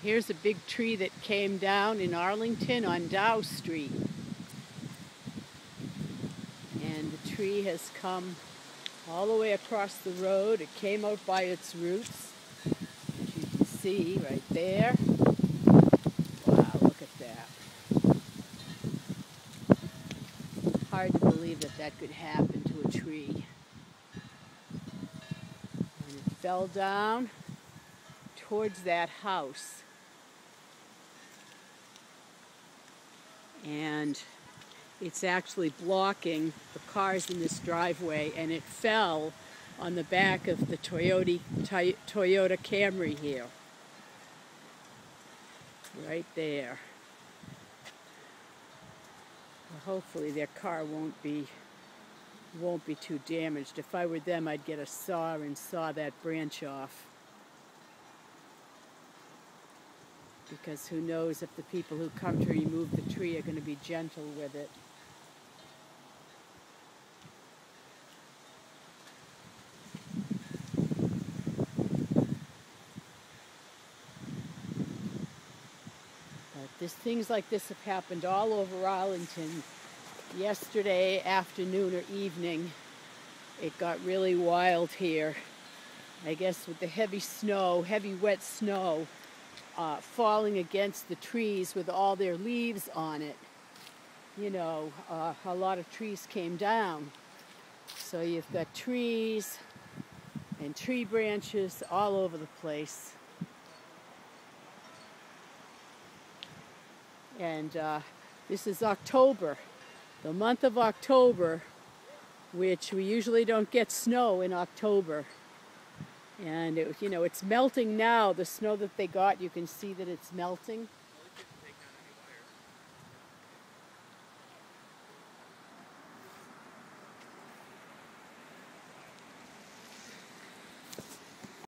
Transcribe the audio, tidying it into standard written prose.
Here's a big tree that came down in Arlington on Dow Street. And the tree has come all the way across the road. It came out by its roots, as you can see right there. Wow, look at that. Hard to believe that that could happen to a tree. And it fell down towards that house. And it's actually blocking the cars in this driveway, and it fell on the back of the Toyota Camry here. Right there. Well, hopefully their car won't be too damaged. If I were them, I'd get a saw and saw that branch off. Because who knows if the people who come to remove the tree are going to be gentle with it. But things like this have happened all over Arlington. Yesterday afternoon or evening, it got really wild here. I guess with the heavy wet snow, falling against the trees with all their leaves on it. You know, a lot of trees came down. So you've got trees and tree branches all over the place. And this is October, the month of October, which we usually don't get snow in October. And it's melting now. The snow that they got, you can see that it's melting.